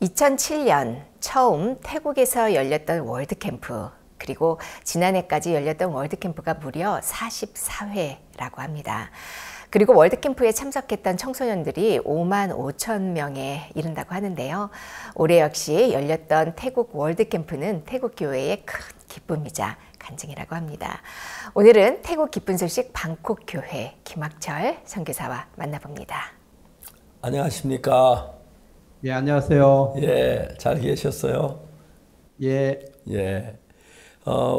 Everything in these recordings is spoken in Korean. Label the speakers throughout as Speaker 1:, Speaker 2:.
Speaker 1: 2007년 처음 태국에서 열렸던 월드캠프, 그리고 지난해까지 열렸던 월드캠프가 무려 44회라고 합니다. 그리고 월드캠프에 참석했던 청소년들이 5만 5천 명에 이른다고 하는데요. 올해 역시 열렸던 태국 월드캠프는 태국 교회의 큰 기쁨이자 간증이라고 합니다. 오늘은 태국 기쁜 소식 방콕 교회 김학철 선교사와 만나봅니다.
Speaker 2: 안녕하십니까?
Speaker 3: 예, 안녕하세요.
Speaker 2: 예, 잘 계셨어요?
Speaker 3: 예,
Speaker 2: 예.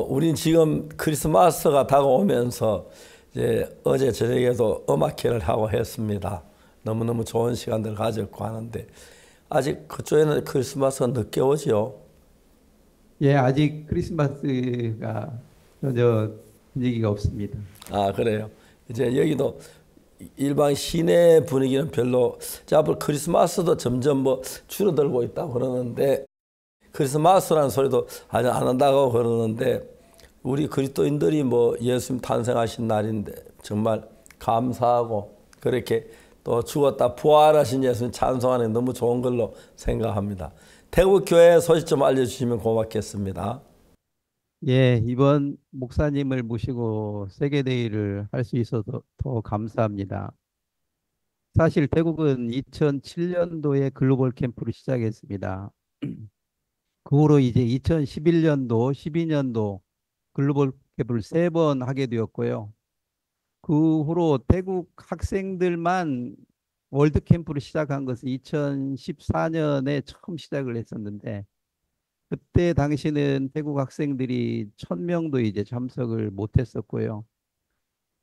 Speaker 2: 우린 지금 크리스마스가 다가오면서 이제 어제 저녁에도 음악회를 하고 했습니다. 너무너무 좋은 시간들 가졌고 하는데 아직 그쪽에는 크리스마스가 늦게 오죠?
Speaker 3: 예, 아직 크리스마스가 전혀 분위기가 없습니다.
Speaker 2: 아, 그래요. 이제 여기도 일반 시내 분위기는 별로, 자, 앞으로 크리스마스도 점점 뭐 줄어들고 있다고 그러는데, 크리스마스라는 소리도 아직 안 한다고 그러는데, 우리 그리스도인들이 뭐 예수님 탄생하신 날인데 정말 감사하고, 그렇게 또 죽었다 부활하신 예수님 찬송하는 게 너무 좋은 걸로 생각합니다. 태국 교회 소식 좀 알려주시면 고맙겠습니다.
Speaker 3: 예, 이번 목사님을 모시고 세계대회를 할 수 있어서 더 감사합니다. 사실 태국은 2007년도에 글로벌 캠프를 시작했습니다. 그 후로 이제 2011년도, 12년도 글로벌 캠프를 3번 하게 되었고요. 그 후로 태국 학생들만 월드 캠프를 시작한 것은 2014년에 처음 시작을 했었는데, 그때 당시는 태국 학생들이 1000명도 이제 참석을 못했었고요.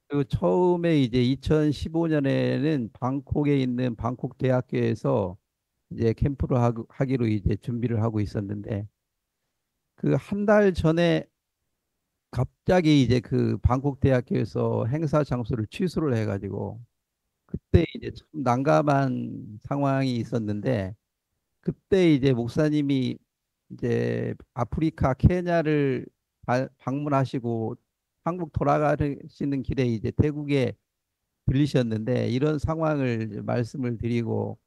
Speaker 3: 그리고 처음에 이제 2015년에는 방콕에 있는 방콕 대학교에서 이제 캠프를 하기로 이제 준비를 하고 있었는데, 그 한 달 전에 갑자기 이제 그 방콕 대학교에서 행사 장소를 취소를 해가지고, 그때 이제 참 난감한 상황이 있었는데, 그때 이제 목사님이 이제 아프리카 케냐를 방문하시고 한국 돌아가시는 길에 이제 태국에 들리셨는데, 이런 상황을 이제 말씀을 드리고,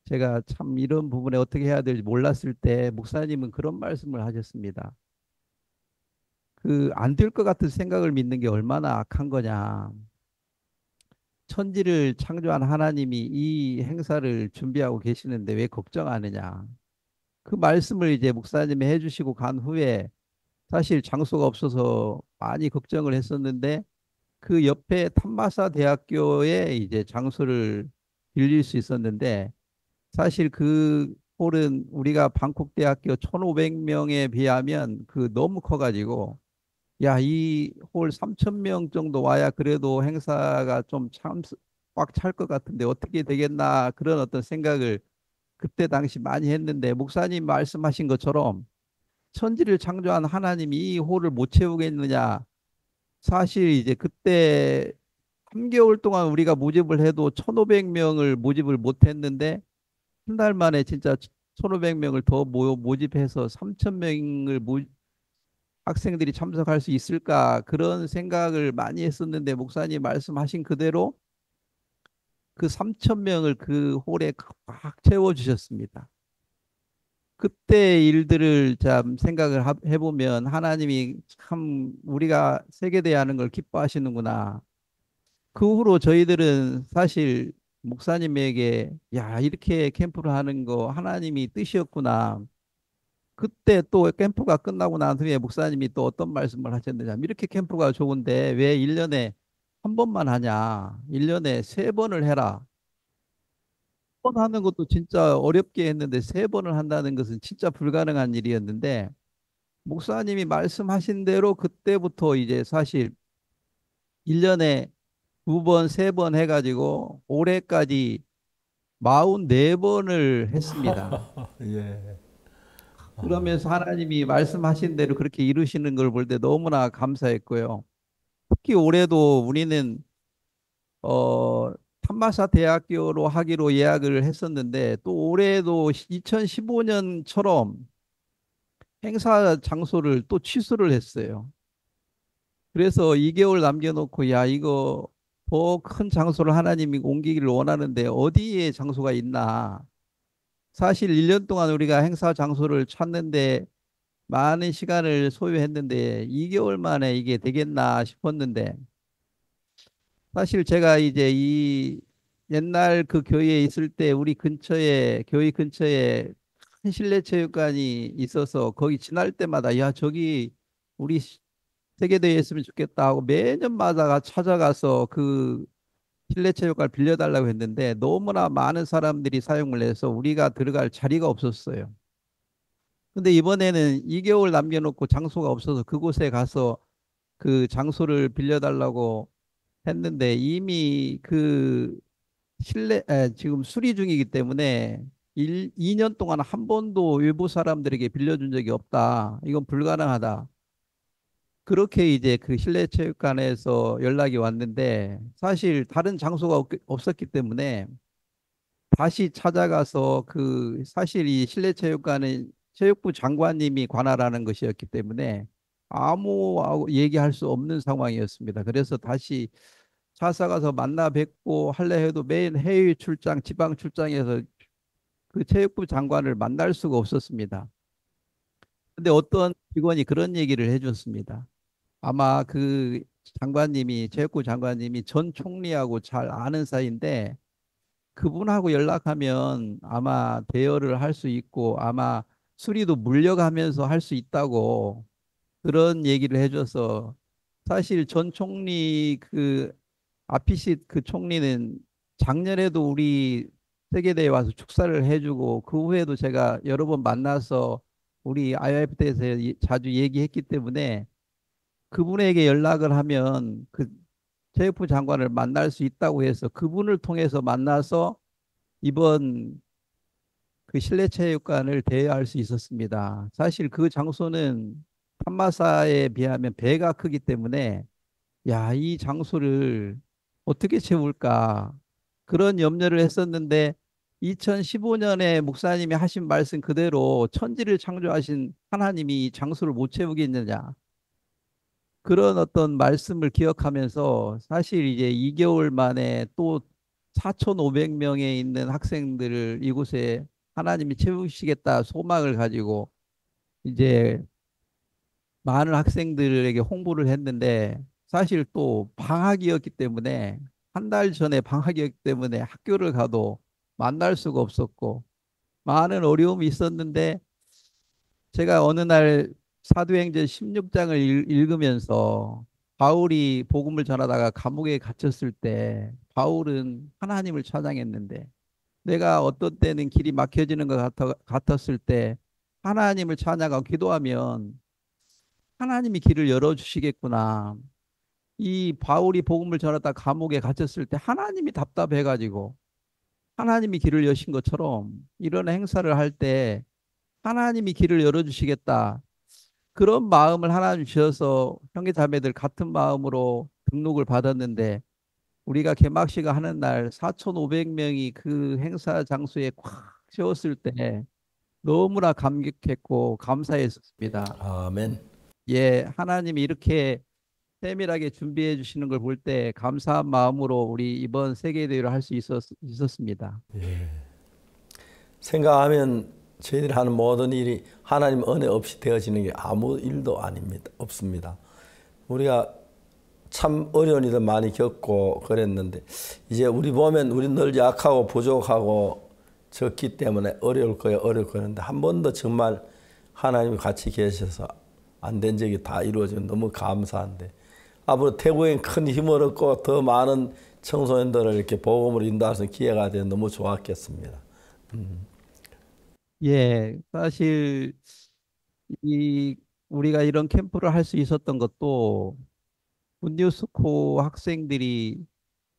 Speaker 3: 제가 참 이런 부분에 어떻게 해야 될지 몰랐을 때 목사님은 그런 말씀을 하셨습니다. 그 안 될 것 같은 생각을 믿는 게 얼마나 악한 거냐. 천지를 창조한 하나님이 이 행사를 준비하고 계시는데 왜 걱정하느냐. 그 말씀을 이제 목사님이 해주시고 간 후에 사실 장소가 없어서 많이 걱정을 했었는데, 그 옆에 탐마사 대학교에 이제 장소를 빌릴 수 있었는데, 사실 그 홀은 우리가 방콕 대학교 1500명에 비하면 그 너무 커가지고, 야, 이 홀 3000명 정도 와야 그래도 행사가 좀 참 꽉 찰 것 같은데 어떻게 되겠나, 그런 어떤 생각을 그때 당시 많이 했는데, 목사님 말씀하신 것처럼 천지를 창조한 하나님이 이 홀을 못 채우겠느냐. 사실 이제 그때 3개월 동안 우리가 모집을 해도 1500명을 모집을 못 했는데, 한 달 만에 진짜 1500명을 더 모집해서 3000명을 학생들이 참석할 수 있을까, 그런 생각을 많이 했었는데, 목사님 말씀하신 그대로 그 3000명을 그 홀에 꽉 채워주셨습니다. 그때 일들을 참 생각을 해보면 하나님이 참 우리가 세계대회하는 걸 기뻐하시는구나. 그 후로 저희들은 사실 목사님에게 야, 이렇게 캠프를 하는 거 하나님이 뜻이었구나. 그때 또 캠프가 끝나고 난 후에 목사님이 또 어떤 말씀을 하셨느냐. 이렇게 캠프가 좋은데 왜 1년에 한 번만 하냐. 1년에 3번을 해라. 번 하는 것도 진짜 어렵게 했는데 3번을 한다는 것은 진짜 불가능한 일이었는데, 목사님이 말씀하신 대로 그때부터 이제 사실 1년에 2번, 3번 해가지고 올해까지 44번을 했습니다.
Speaker 2: 예.
Speaker 3: 그러면서 하나님이 말씀하신 대로 그렇게 이루시는 걸 볼 때 너무나 감사했고요. 특히 올해도 우리는 탐마사 대학교로 하기로 예약을 했었는데, 또 올해도 2015년처럼 행사 장소를 또 취소를 했어요. 그래서 2개월 남겨놓고 야, 이거 더 큰 장소를 하나님이 옮기기를 원하는데 어디에 장소가 있나. 사실 1년 동안 우리가 행사 장소를 찾는데 많은 시간을 소요했는데 2개월 만에 이게 되겠나 싶었는데 사실 제가 이제 이 옛날 그 교회에 있을 때 우리 근처에 교회 근처에 큰 실내 체육관이 있어서 거기 지날 때마다 야 저기 우리 세계대회 했으면 좋겠다 하고 매년마다 찾아가서 그 실내 체육관을 빌려달라고 했는데 너무나 많은 사람들이 사용을 해서 우리가 들어갈 자리가 없었어요. 근데 이번에는 2개월 남겨놓고 장소가 없어서 그곳에 가서 그 장소를 빌려달라고 했는데 이미 그 지금 수리 중이기 때문에 2년 동안 한 번도 일부 사람들에게 빌려준 적이 없다. 이건 불가능하다. 그렇게 이제 그 실내체육관에서 연락이 왔는데 사실 다른 장소가 없었기 때문에 다시 찾아가서 그 사실 이 실내체육관은 체육부 장관님이 관할하는 것이었기 때문에 아무 얘기할 수 없는 상황이었습니다. 그래서 다시 차사 가서 만나 뵙고 할래 해도 매일 해외 출장, 지방 출장에서 그 체육부 장관을 만날 수가 없었습니다. 근데 어떤 직원이 그런 얘기를 해줬습니다. 아마 그 장관님이, 체육부 장관님이 전 총리하고 잘 아는 사이인데 그분하고 연락하면 아마 대여를 할 수 있고 아마 수리도 물려가면서 할 수 있다고 그런 얘기를 해줘서 사실 전 총리 그 아피시 그 총리는 작년에도 우리 세계대회 와서 축사를 해주고 그 후에도 제가 여러 번 만나서 우리 IIF에서 자주 얘기했기 때문에 그분에게 연락을 하면 그 체육부 장관을 만날 수 있다고 해서 그분을 통해서 만나서 이번 그 실내체육관을 대여할 수 있었습니다. 사실 그 장소는 판마사에 비하면 배가 크기 때문에 야, 이 장소를 어떻게 채울까? 그런 염려를 했었는데 2015년에 목사님이 하신 말씀 그대로 천지를 창조하신 하나님이 이 장소를 못 채우겠느냐? 그런 어떤 말씀을 기억하면서 사실 이제 2개월 만에 또 4,500명에 있는 학생들을 이곳에 하나님이 채우시겠다 소망을 가지고 이제 많은 학생들에게 홍보를 했는데 사실 또 방학이었기 때문에 한 달 전에 방학이었기 때문에 학교를 가도 만날 수가 없었고 많은 어려움이 있었는데 제가 어느 날 사도행전 16장을 읽으면서 바울이 복음을 전하다가 감옥에 갇혔을 때 바울은 하나님을 찬양했는데 내가 어떤 때는 길이 막혀지는 같았을 때 하나님을 찬양하고 기도하면 하나님이 길을 열어주시겠구나. 이 바울이 복음을 전하다 감옥에 갇혔을 때 하나님이 답답해가지고 하나님이 길을 여신 것처럼 이런 행사를 할 때 하나님이 길을 열어주시겠다. 그런 마음을 하나님 주셔서 형제 자매들 같은 마음으로 등록을 받았는데 우리가 개막식을 하는 날 4,500명이 그 행사 장소에 꽉 채웠을 때 너무나 감격했고 감사했었습니다.
Speaker 2: 아멘.
Speaker 3: 예, 하나님이 이렇게 세밀하게 준비해 주시는 걸 볼 때 감사한 마음으로 우리 이번 세계대회를 할 수 있었습니다.
Speaker 2: 생각하면 저희들이 하는 모든 일이 하나님 은혜 없이 되어지는 게 아무 일도 아닙니다. 없습니다. 우리가 참 어려운 일을 많이 겪고 그랬는데 이제 우리 보면 우리 늘 약하고 부족하고 적기 때문에 어려울 거예요. 어려울 거는데 한 번도 정말 하나님이 같이 계셔서 안 된 적이 다 이루어지면 너무 감사한데 앞으로 태국에 큰 힘을 얻고 더 많은 청소년들을 이렇게 복음으로 인도할 수 있는 기회가 되면 너무 좋았겠습니다.
Speaker 3: 예, 사실 이 우리가 이런 캠프를 할 수 있었던 것도 문뉴스코 학생들이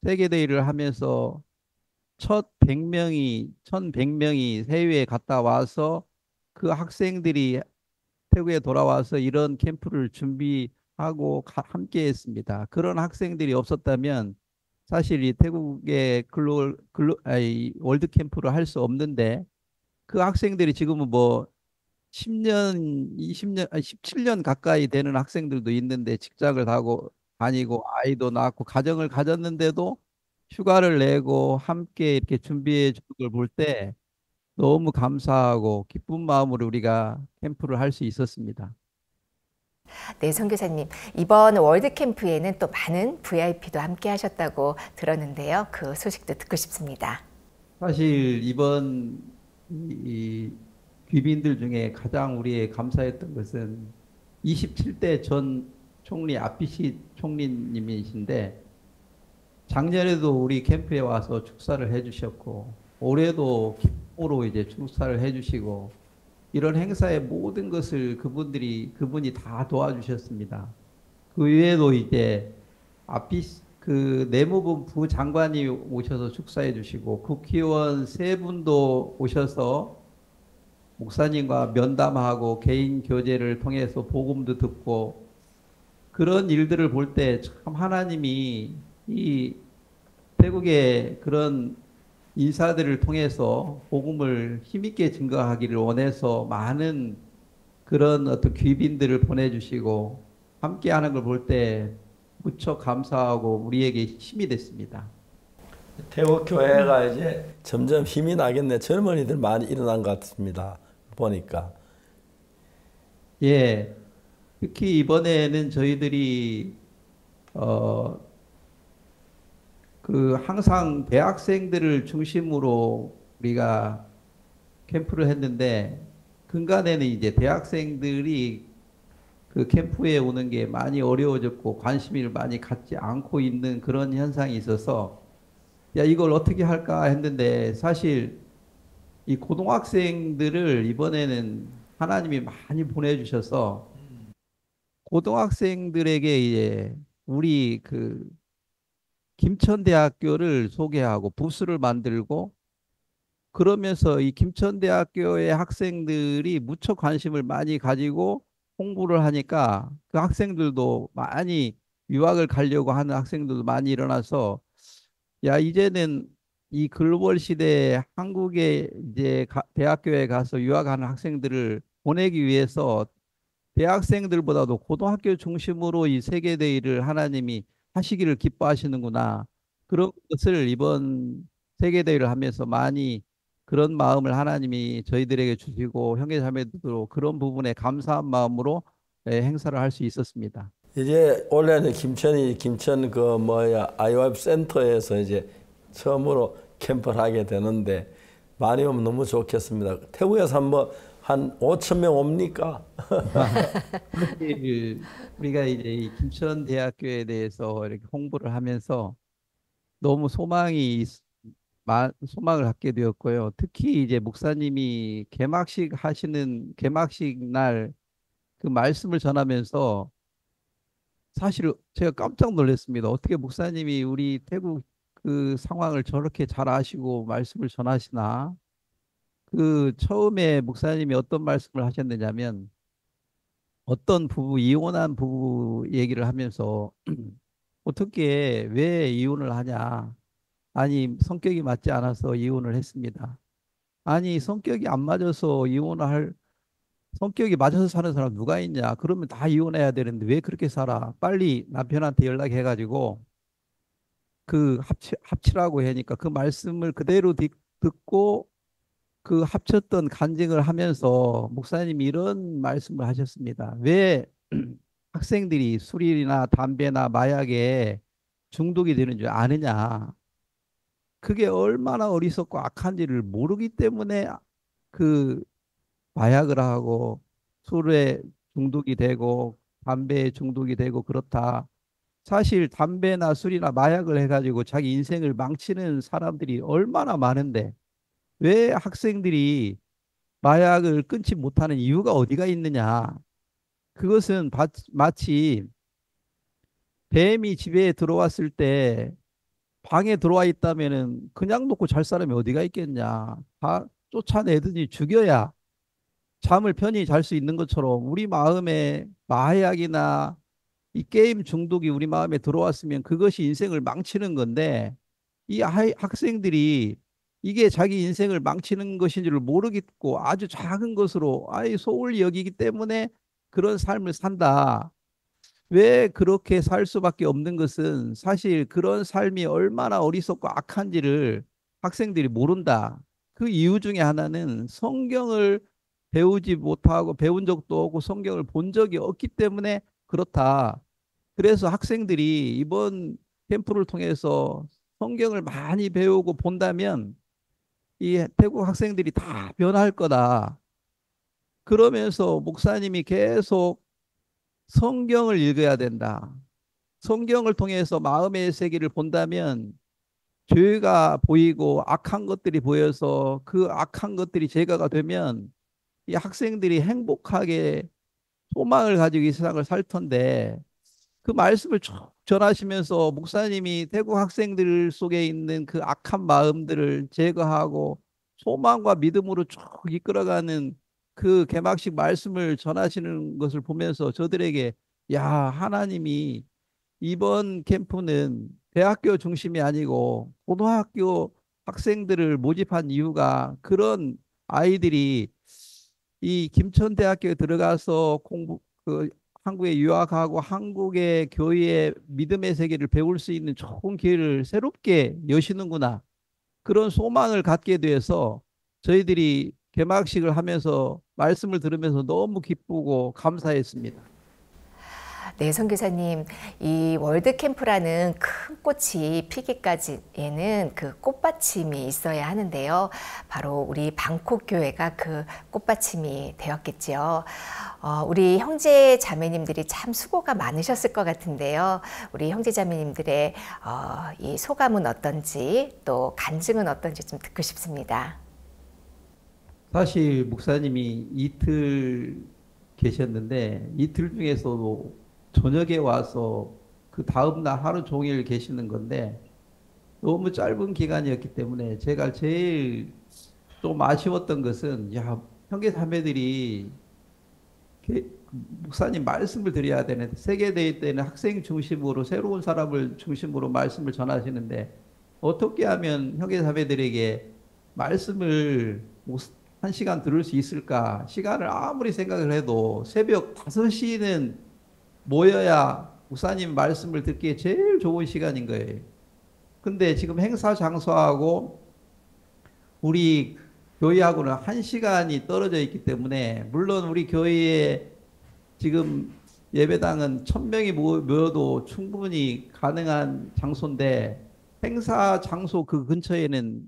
Speaker 3: 세계대회를 하면서 첫 1,100명이 해외에 갔다 와서 그 학생들이 태국에 돌아와서 이런 캠프를 준비하고 함께 했습니다. 그런 학생들이 없었다면 사실 이 태국의 월드 캠프를 할 수 없는데 그 학생들이 지금은 뭐 10년, 20년, 17년 가까이 되는 학생들도 있는데 직장을 하고 다니고 아이도 낳고 가정을 가졌는데도 휴가를 내고 함께 이렇게 준비해 주는 걸 볼 때 너무 감사하고 기쁜 마음으로 우리가 캠프를 할 수 있었습니다.
Speaker 1: 네, 선교사님. 이번 월드 캠프에는 또 많은 VIP도 함께 하셨다고 들었는데요. 그 소식도 듣고 싶습니다.
Speaker 3: 사실 이번 이 귀빈들 중에 가장 우리의 감사했던 것은 27대 전 총리 아피시 총리님이신데 작년에도 우리 캠프에 와서 축사를 해주셨고 올해도 기쁨으로 이제 축사를 해주시고 이런 행사의 모든 것을 그분이 다 도와주셨습니다. 그 외에도 이제 그 내무부 부장관이 오셔서 축사해 주시고 국회의원 세 분도 오셔서 목사님과 면담하고 개인 교제를 통해서 복음도 듣고 그런 일들을 볼 때 참 하나님이 이 태국의 그런 인사들을 통해서 복음을 힘있게 증거하기를 원해서 많은 그런 어떤 귀빈들을 보내주시고 함께하는 걸 볼 때 무척 감사하고 우리에게 힘이 됐습니다.
Speaker 2: 태국 교회가 이제 점점 힘이 나겠네. 젊은이들 많이 일어난 것 같습니다. 보니까.
Speaker 3: 예, 특히 이번에는 저희들이 그 항상 대학생들을 중심으로 우리가 캠프를 했는데 근간에는 이제 대학생들이 그 캠프에 오는 게 많이 어려워졌고 관심을 많이 갖지 않고 있는 그런 현상이 있어서 야 이걸 어떻게 할까 했는데 사실 이 고등학생들을 이번에는 하나님이 많이 보내주셔서 고등학생들에게 이제 우리 그 김천대학교를 소개하고 부스를 만들고 그러면서 이 김천대학교의 학생들이 무척 관심을 많이 가지고 홍보를 하니까 그 학생들도 많이 유학을 가려고 하는 학생들도 많이 일어나서 야 이제는 이 글로벌 시대에 한국에 이제 대학교에 가서 유학하는 학생들을 보내기 위해서 대학생들보다도 고등학교 중심으로 이 세계대회를 하나님이 하시기를 기뻐하시는구나. 그런 것을 이번 세계대회를 하면서 많이 그런 마음을 하나님이 저희들에게 주시고 형제자매들도 그런 부분에 감사한 마음으로 행사를 할 수 있었습니다.
Speaker 2: 이제 올해는 김천 그 뭐야 IOF 센터에서 이제 처음으로 캠프를 하게 되는데 많이 오면 너무 좋겠습니다. 태국에서 한번 한 5천 명 옵니까?
Speaker 3: 우리가 이제 이 김천대학교에 대해서 이렇게 홍보를 하면서 너무 소망을 갖게 되었고요. 특히 이제 목사님이 개막식 날 그 말씀을 전하면서 사실 제가 깜짝 놀랐습니다. 어떻게 목사님이 우리 태국 그 상황을 저렇게 잘 아시고 말씀을 전하시나? 그 처음에 목사님이 어떤 말씀을 하셨느냐면 이혼한 부부 얘기를 하면서 어떻게 왜 이혼을 하냐? 아니, 성격이 맞지 않아서 이혼을 했습니다. 아니, 성격이 맞아서 사는 사람 누가 있냐? 그러면 다 이혼해야 되는데 왜 그렇게 살아? 빨리 남편한테 연락해가지고 합치라고 하니까 그 말씀을 그대로 듣고 그 합쳤던 간증을 하면서 목사님이 이런 말씀을 하셨습니다. 왜 학생들이 술이나 담배나 마약에 중독이 되는 줄 아느냐? 그게 얼마나 어리석고 악한지를 모르기 때문에 그 마약을 하고 술에 중독이 되고 담배에 중독이 되고 그렇다. 사실 담배나 술이나 마약을 해가지고 자기 인생을 망치는 사람들이 얼마나 많은데 왜 학생들이 마약을 끊지 못하는 이유가 어디가 있느냐? 그것은 마치 뱀이 집에 들어왔을 때 방에 들어와 있다면은 그냥 놓고 잘 사람이 어디가 있겠냐? 다 쫓아내더니 죽여야 잠을 편히 잘 수 있는 것처럼 우리 마음에 마약이나 이 게임 중독이 우리 마음에 들어왔으면 그것이 인생을 망치는 건데 이 학생들이 이게 자기 인생을 망치는 것인 줄 모르겠고 아주 작은 것으로 아예 소홀히 여기기 때문에 그런 삶을 산다. 왜 그렇게 살 수밖에 없는 것은 사실 그런 삶이 얼마나 어리석고 악한지를 학생들이 모른다. 그 이유 중에 하나는 성경을 배우지 못하고 배운 적도 없고 성경을 본 적이 없기 때문에 그렇다. 그래서 학생들이 이번 캠프를 통해서 성경을 많이 배우고 본다면 이 태국 학생들이 다 변할 거다. 그러면서 목사님이 계속 성경을 읽어야 된다. 성경을 통해서 마음의 세계를 본다면 죄가 보이고 악한 것들이 보여서 그 악한 것들이 제거가 되면 이 학생들이 행복하게 소망을 가지고 이 세상을 살 텐데 그 말씀을 쭉 전하시면서 목사님이 태국 학생들 속에 있는 그 악한 마음들을 제거하고 소망과 믿음으로 쭉 이끌어가는 그 개막식 말씀을 전하시는 것을 보면서 저들에게 야, 하나님이 이번 캠프는 대학교 중심이 아니고 고등학교 학생들을 모집한 이유가 그런 아이들이 이 김천대학교에 들어가서 한국에 유학하고 한국의 교회의 믿음의 세계를 배울 수 있는 좋은 기회를 새롭게 여시는구나. 그런 소망을 갖게 돼서 저희들이 개막식을 하면서 말씀을 들으면서 너무 기쁘고 감사했습니다.
Speaker 1: 네, 선교사님, 이 월드 캠프라는 큰 꽃이 피기까지에는 그 꽃받침이 있어야 하는데요. 바로 우리 방콕 교회가 그 꽃받침이 되었겠지요. 우리 형제 자매님들이 참 수고가 많으셨을 것 같은데요. 우리 형제 자매님들의 이 소감은 어떤지 또 간증은 어떤지 좀 듣고 싶습니다.
Speaker 3: 사실 목사님이 이틀 계셨는데 이틀 중에서도 저녁에 와서 그 다음날 하루 종일 계시는 건데 너무 짧은 기간이었기 때문에 제가 제일 좀 아쉬웠던 것은 야, 형제 자매들이 목사님 말씀을 드려야 되는데 세계대회 때는 학생 중심으로 새로운 사람을 중심으로 말씀을 전하시는데 어떻게 하면 형제 자매들에게 말씀을 1시간 들을 수 있을까? 시간을 아무리 생각을 해도 새벽 5시는 모여야 목사님 말씀을 듣기에 제일 좋은 시간인 거예요. 근데 지금 행사 장소하고 우리 교회하고는 1시간이 떨어져 있기 때문에 물론 우리 교회에 지금 예배당은 1000명이 모여도 충분히 가능한 장소인데 행사 장소 그 근처에는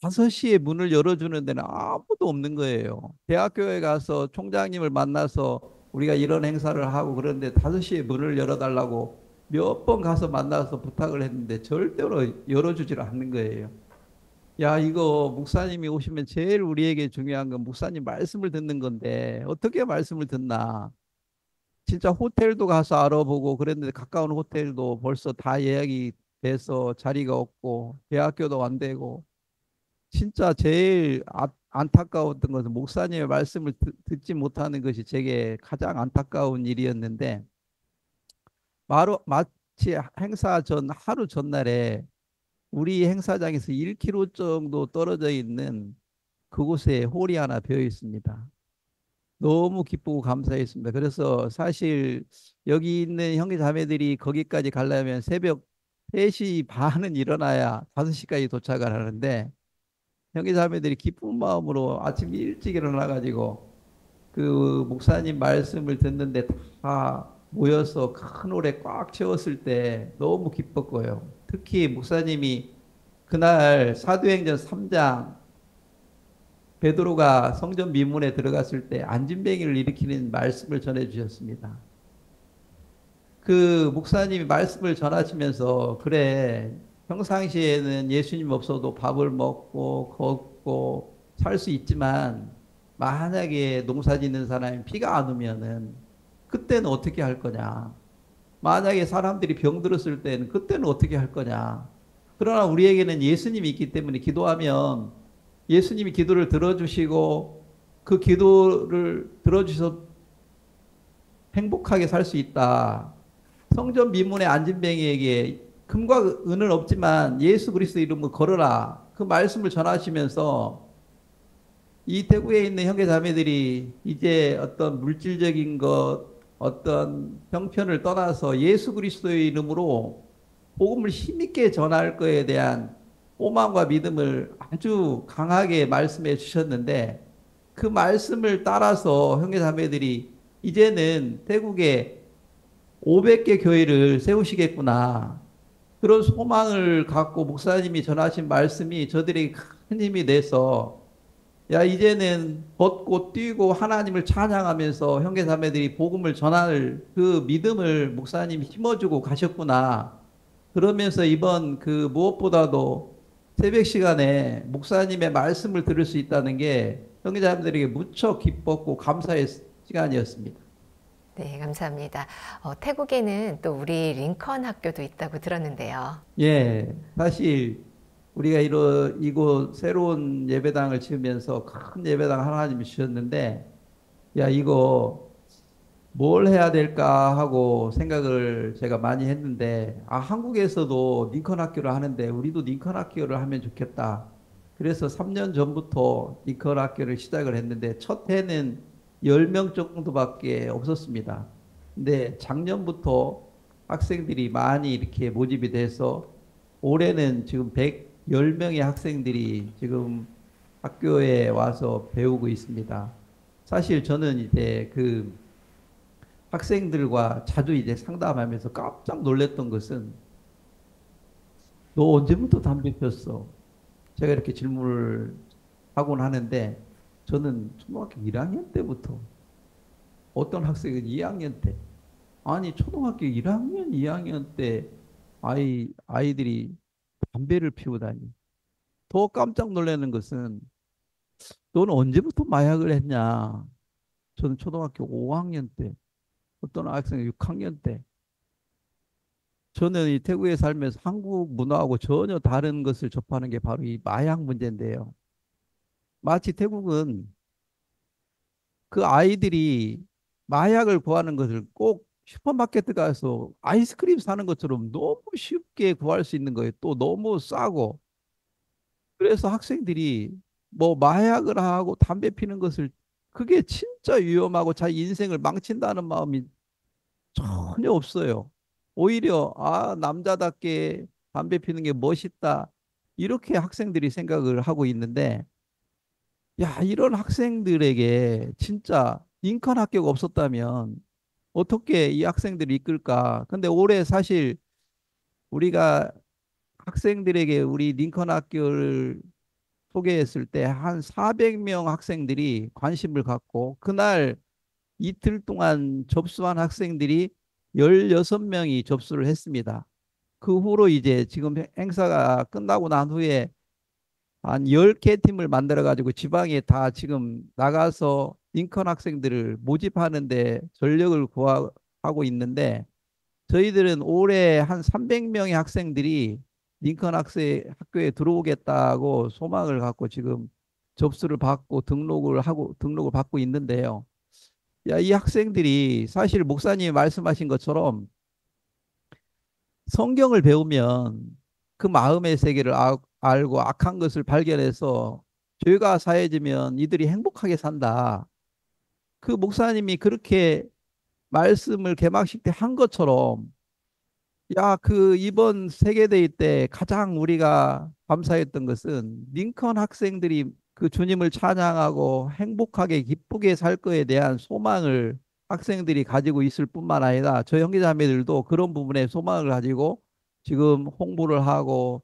Speaker 3: 5시에 문을 열어주는 데는 아무도 없는 거예요. 대학교에 가서 총장님을 만나서 우리가 이런 행사를 하고 그런데 5시에 문을 열어달라고 몇 번 가서 만나서 부탁을 했는데 절대로 열어주질 않는 거예요. 야, 이거 목사님이 오시면 제일 우리에게 중요한 건 목사님 말씀을 듣는 건데 어떻게 말씀을 듣나. 진짜 호텔도 가서 알아보고 그랬는데 가까운 호텔도 벌써 다 예약이 돼서 자리가 없고 대학교도 안 되고 진짜 제일 안타까웠던 것은 목사님의 말씀을 듣지 못하는 것이 제게 가장 안타까운 일이었는데 마치 행사 전 하루 전날에 우리 행사장에서 1km 정도 떨어져 있는 그곳에 홀이 하나 비어 있습니다. 너무 기쁘고 감사했습니다. 그래서 사실 여기 있는 형제 자매들이 거기까지 가려면 새벽 3시 반은 일어나야 5시까지 도착을 하는데 형제 자매들이 기쁜 마음으로 아침 일찍 일어나 가지고 그 목사님 말씀을 듣는데 다 모여서 큰 홀에 꽉 채웠을 때 너무 기뻤고요. 특히 목사님이 그날 사도행전 3장 베드로가 성전 미문에 들어갔을 때 안진뱅이를 일으키는 말씀을 전해 주셨습니다. 그 목사님이 말씀을 전하시면서 그래 평상시에는 예수님 없어도 밥을 먹고 걷고 살 수 있지만 만약에 농사 짓는 사람이 비가 안 오면은 그때는 어떻게 할 거냐. 만약에 사람들이 병들었을 때는 그때는 어떻게 할 거냐. 그러나 우리에게는 예수님이 있기 때문에 기도하면 예수님이 기도를 들어주시고 그 기도를 들어주셔서 행복하게 살 수 있다. 성전 미문의 안진뱅이에게 금과 은은 없지만 예수 그리스도 이름으로 걸어라. 그 말씀을 전하시면서 이 태국에 있는 형제 자매들이 이제 어떤 물질적인 것, 어떤 형편을 떠나서 예수 그리스도의 이름으로 복음을 힘있게 전할 것에 대한 소망과 믿음을 아주 강하게 말씀해 주셨는데 그 말씀을 따라서 형제자매들이 이제는 태국에 500개 교회를 세우시겠구나. 그런 소망을 갖고 목사님이 전하신 말씀이 저들에게 큰 힘이 돼서 야 이제는 걷고 뛰고 하나님을 찬양하면서 형제자매들이 복음을 전할 그 믿음을 목사님이 심어주고 가셨구나. 그러면서 이번 그 무엇보다도 새벽 시간에 목사님의 말씀을 들을 수 있다는 게 형제자매들에게 무척 기뻤고 감사의 시간이었습니다.
Speaker 1: 네, 감사합니다. 태국에는 또 우리 링컨 학교도 있다고 들었는데요.
Speaker 3: 예, 사실 우리가 이곳 새로운 예배당을 지으면서 큰 예배당 하나님이 주셨는데, 야, 이거 뭘 해야 될까 하고 생각을 제가 많이 했는데, 아, 한국에서도 링컨 학교를 하는데, 우리도 링컨 학교를 하면 좋겠다. 그래서 3년 전부터 링컨 학교를 시작을 했는데, 첫 해는 10명 정도밖에 없었습니다. 근데 작년부터 학생들이 많이 이렇게 모집이 돼서, 올해는 지금 110명의 학생들이 지금 학교에 와서 배우고 있습니다. 사실 저는 이제 그 학생들과 자주 이제 상담하면서 깜짝 놀랐던 것은 너 언제부터 담배 폈어? 제가 이렇게 질문을 하곤 하는데 저는 초등학교 1학년 때부터 어떤 학생은 2학년 때 아니 초등학교 1학년, 2학년 때 아이들이 담배를 피우다니. 더 깜짝 놀라는 것은 너는 언제부터 마약을 했냐? 저는 초등학교 5학년 때, 어떤 학생은 6학년 때. 저는 이 태국에 살면서 한국 문화하고 전혀 다른 것을 접하는 게 바로 이 마약 문제인데요. 마치 태국은 그 아이들이 마약을 구하는 것을 꼭 슈퍼마켓 가서 아이스크림 사는 것처럼 너무 쉽게 구할 수 있는 거예요. 또 너무 싸고. 그래서 학생들이 뭐 마약을 하고 담배 피는 것을 그게 진짜 위험하고 자기 인생을 망친다는 마음이 전혀 없어요. 오히려 아 남자답게 담배 피는 게 멋있다. 이렇게 학생들이 생각을 하고 있는데 야 이런 학생들에게 진짜 링컨 학교가 없었다면 어떻게 이 학생들을 이끌까? 근데 올해 사실 우리가 학생들에게 우리 링컨 학교를 소개했을 때 한 400명 학생들이 관심을 갖고 그날 이틀 동안 접수한 학생들이 16명이 접수를 했습니다. 그 후로 이제 지금 행사가 끝나고 난 후에 한 10개 팀을 만들어 가지고 지방에 다 지금 나가서 링컨 학생들을 모집하는데 전력을 구하고 있는데 저희들은 올해 한 300명의 학생들이 링컨 학교에 들어오겠다고 소망을 갖고 지금 접수를 받고 등록을 받고 있는데요. 야, 이 학생들이 사실 목사님이 말씀하신 것처럼 성경을 배우면 그 마음의 세계를 알고 악한 것을 발견해서 죄가 사해지면 이들이 행복하게 산다. 그 목사님이 그렇게 말씀을 개막식 때 한 것처럼 야, 그 이번 세계대회 때 가장 우리가 감사했던 것은 링컨 학생들이 그 주님을 찬양하고 행복하게 기쁘게 살 거에 대한 소망을 학생들이 가지고 있을 뿐만 아니라 저희 형제자매들도 그런 부분에 소망을 가지고 지금 홍보를 하고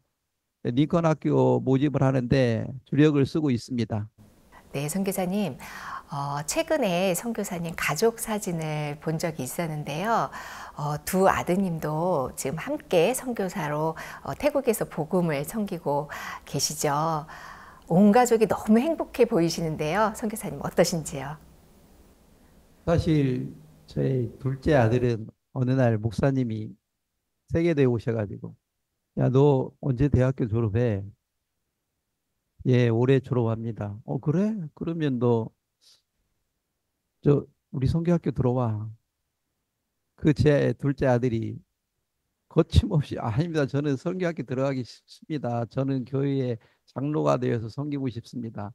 Speaker 3: 링컨 학교 모집을 하는데 주력을 쓰고 있습니다.
Speaker 1: 네, 선교사님. 최근에 선교사님 가족 사진을 본 적이 있었는데요. 두 아드님도 지금 함께 선교사로 태국에서 복음을 섬기고 계시죠. 온 가족이 너무 행복해 보이시는데요. 선교사님 어떠신지요?
Speaker 3: 사실 저희 둘째 아들은 어느 날 목사님이 세계대에 오셔가지고 야, 너 언제 대학교 졸업해? 예, 올해 졸업합니다. 그래? 그러면 너 우리 성교학교 들어와. 그 제 둘째 아들이 거침없이 아닙니다. 저는 성교학교 들어가기 싫습니다. 저는 교회의 장로가 되어서 섬기고 싶습니다.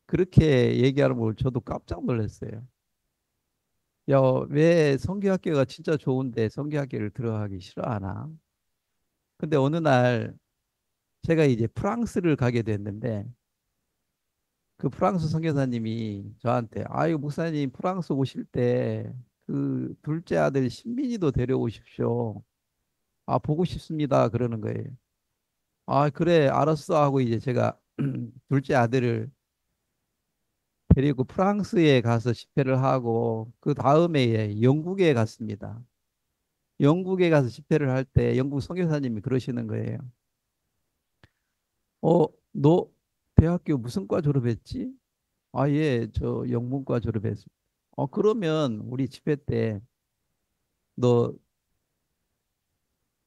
Speaker 3: 그렇게 얘기하는 걸 저도 깜짝 놀랐어요. 야, 왜 성교학교가 진짜 좋은데 성교학교를 들어가기 싫어하나? 근데 어느 날 제가 이제 프랑스를 가게 됐는데 그 프랑스 선교사님이 저한테 아유 목사님 프랑스 오실 때 그 둘째 아들 신민이도 데려오십시오. 아 보고 싶습니다. 그러는 거예요. 아 그래 알았어 하고 이제 제가 둘째 아들을 데리고 프랑스에 가서 집회를 하고 그 다음에 영국에 갔습니다. 영국에 가서 집회를 할 때 영국 선교사님이 그러시는 거예요. 너 대학교 무슨 과 졸업했지? 아, 예, 저 영문과 졸업했습니다. 그러면 우리 집회 때 너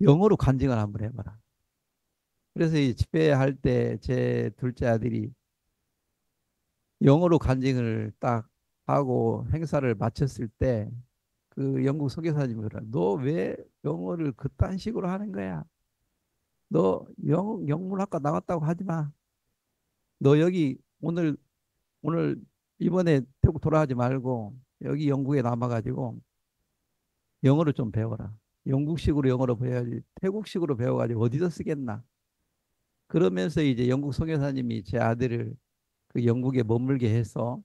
Speaker 3: 영어로 간증을 한번 해봐라. 그래서 이 집회할 때 제 둘째 아들이 영어로 간증을 딱 하고 행사를 마쳤을 때 그 영국 선교사님이 그래. 너 왜 영어를 그딴 식으로 하는 거야? 너 영문학과 나왔다고 하지 마. 너 여기 오늘 이번에 태국 돌아가지 말고 여기 영국에 남아가지고 영어를 좀 배워라. 영국식으로 영어로 배워야지 태국식으로 배워가지고 어디서 쓰겠나. 그러면서 이제 영국 선교사님이 제 아들을 그 영국에 머물게 해서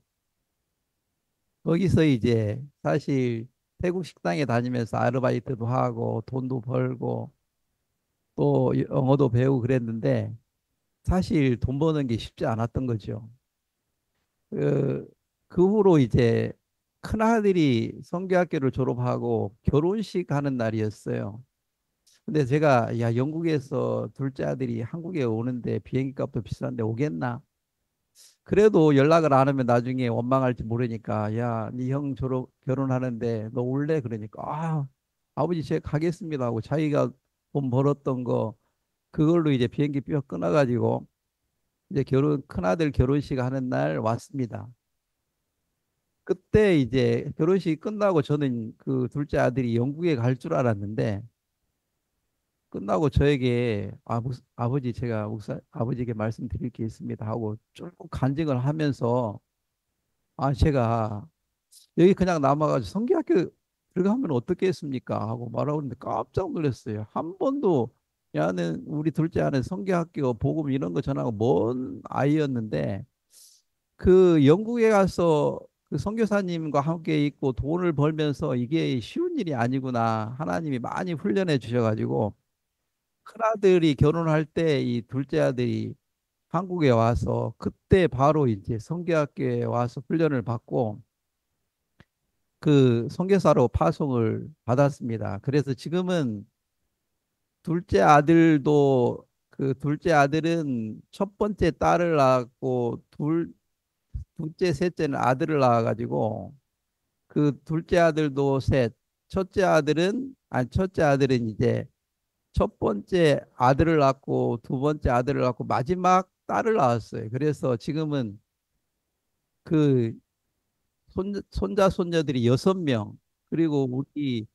Speaker 3: 거기서 이제 사실 태국 식당에 다니면서 아르바이트도 하고 돈도 벌고 또 영어도 배우고 그랬는데 사실 돈 버는 게 쉽지 않았던 거죠. 그, 그 후로 이제 큰아들이 성교학교를 졸업하고 결혼식 하는 날이었어요. 근데 제가 야 영국에서 둘째 아들이 한국에 오는데 비행기 값도 비싼데 오겠나? 그래도 연락을 안 하면 나중에 원망할지 모르니까 야, 네 형 졸업 결혼하는데 너 올래? 그러니까 아버지 제가 가겠습니다 하고 자기가 돈 벌었던 거 그걸로 이제 비행기 표 끊어가지고 이제 큰아들 결혼식 하는 날 왔습니다. 그때 이제 결혼식이 끝나고 저는 그 둘째 아들이 영국에 갈 줄 알았는데 끝나고 저에게 아버지 제가 아버지에게 말씀드릴 게 있습니다 하고 쭉 간증을 하면서 제가 여기 그냥 남아가지고 성기학교 들어가면 어떻겠습니까 하고 말하고 있는데 깜짝 놀랐어요. 한 번도 야는 우리 둘째 아는 성기학교 복음 이런 거 전하고 먼 아이였는데 그 영국에 가서 그 선교사님과 함께 있고 돈을 벌면서 이게 쉬운 일이 아니구나. 하나님이 많이 훈련해 주셔가지고 큰아들이 결혼할 때 이 둘째 아들이 한국에 와서 그때 바로 이제 선교학교에 와서 훈련을 받고 그 선교사로 파송을 받았습니다. 그래서 지금은 둘째 아들도 그 둘째 아들은 첫 번째 딸을 낳았고 둘째, 셋째는 아들을 낳아가지고 그 둘째 아들도 셋, 첫째 아들은 이제 첫 번째 아들을 낳고 두 번째 아들을 낳고 마지막 딸을 낳았어요. 그래서 지금은 그 손자, 손녀들이 6명, 그리고 우리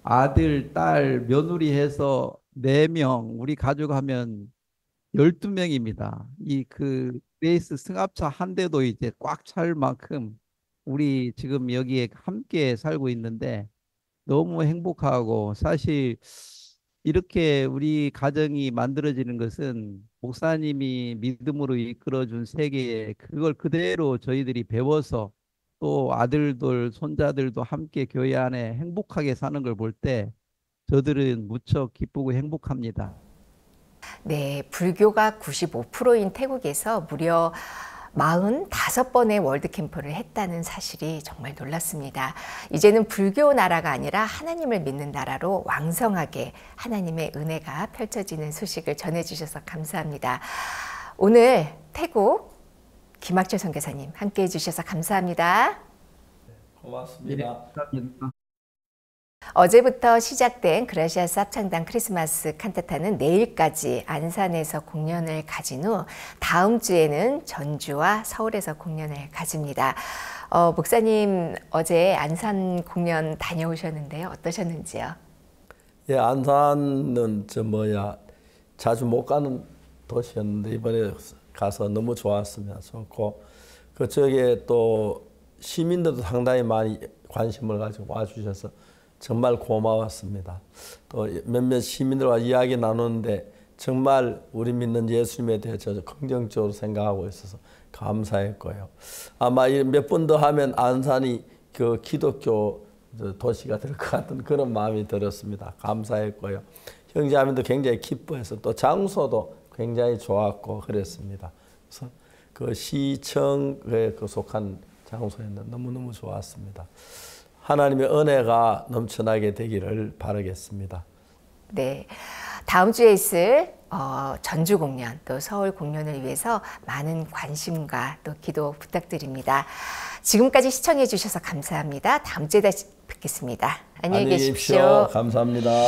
Speaker 3: 아들, 딸, 며느리 해서 4명, 우리 가족 하면 12명입니다. 이 그 레이스 승합차 한 대도 이제 꽉 찰 만큼 우리 지금 여기에 함께 살고 있는데 너무 행복하고 사실 이렇게 우리 가정이 만들어지는 것은 목사님이 믿음으로 이끌어준 세계에 그걸 그대로 저희들이 배워서 또 아들들, 손자들도 함께 교회 안에 행복하게 사는 걸 볼 때 저들은 무척 기쁘고 행복합니다.
Speaker 1: 네, 불교가 95%인 태국에서 무려 45번의 월드캠프를 했다는 사실이 정말 놀랐습니다. 이제는 불교 나라가 아니라 하나님을 믿는 나라로 왕성하게 하나님의 은혜가 펼쳐지는 소식을 전해주셔서 감사합니다. 오늘 태국 김학철 선교사님 함께해 주셔서 감사합니다.
Speaker 2: 고맙습니다.
Speaker 3: 감사합니다.
Speaker 1: 어제부터 시작된 그라시아스 합창단 크리스마스 칸타타는 내일까지 안산에서 공연을 가진 후 다음 주에는 전주와 서울에서 공연을 가집니다. 목사님 어제 안산 공연 다녀오셨는데요. 어떠셨는지요?
Speaker 2: 예, 안산은 자주 못 가는 도시였는데 이번에 가서 너무 좋았습니다. 좋고 그 지역에 또 시민들도 상당히 많이 관심을 가지고 와주셔서 정말 고마웠습니다. 또 몇몇 시민들과 이야기 나누는데 정말 우리 믿는 예수님에 대해서 긍정적으로 생각하고 있어서 감사했고요. 아마 몇 번 더 하면 안산이 그 기독교 도시가 될 것 같은 그런 마음이 들었습니다. 감사했고요. 형제자매도 굉장히 기뻐해서 또 장소도 굉장히 좋았고 그랬습니다. 그래서 그 시청에 속한 장소였는데 너무너무 좋았습니다. 하나님의 은혜가 넘쳐나게 되기를 바라겠습니다.
Speaker 1: 네, 다음 주에 있을 전주 공연 또 서울 공연을 위해서 많은 관심과 또 기도 부탁드립니다. 지금까지 시청해 주셔서 감사합니다. 다음 주에 다시 뵙겠습니다. 안녕히 계십시오.
Speaker 2: 감사합니다.